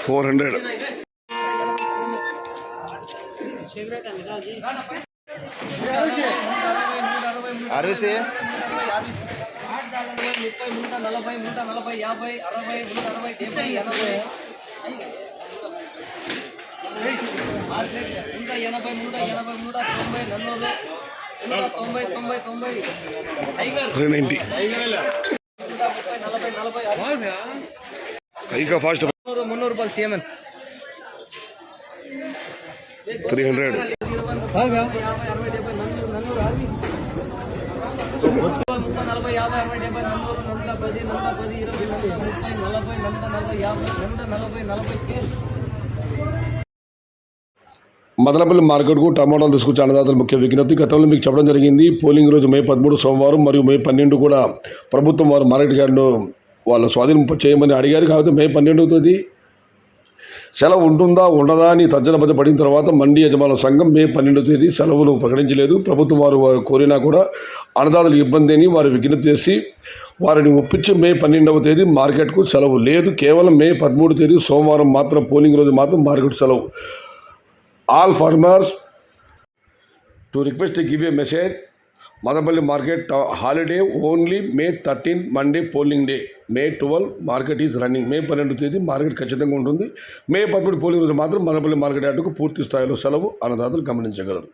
400. RVC 390. Aika fast. 300 రూపాయలు CMN 300. Madanapalle మార్కెట్కు టమాటాలు తీసుకొచ్చే అన్నదాతలు ముఖ్య విజ్ఞప్తి. గతంలో మీకు చెప్పడం జరిగింది. పోలింగ్ రోజు మే 13 సోమవారం మరియు మే 12 కూడా ప్రభుత్వం వారు మార్కెట్ యార్డును వాళ్ళ స్వాధీనం చేయమని అడిగారు. కాబట్టి మే 12వ తేదీ సెలవు ఉంటుందా ఉండదా అని తర్జన భజన పడిన తర్వాత మండీ యజమానుల సంఘం మే 12వ తేదీ సెలవును ప్రకటించలేదు. ప్రభుత్వం వారు కోరినా కూడా అన్నదాతలకు ఇబ్బంది అని వారు విజ్ఞప్తి చేసి వారిని ఒప్పించి మే 12వ తేదీ మార్కెట్కు సెలవు లేదు. కేవలం మే 13వ తేదీ సోమవారం మాత్రం పోలింగ్ రోజు మాత్రం మార్కెట్ సెలవు. All farmers to request to give a message. Madapalli market holiday only May 13 Monday polling day. May 12 market is running. May 12 తేదీ మార్కెట్ ఖచ్చితంగా ఉంటుంది. మే 13 పోలింగ్ రోజు మాత్రం మదనపల్లి మార్కెట్ యార్డుకు పూర్తి స్థాయిలో సెలవు అన్నదాతలు గమనించగలరు.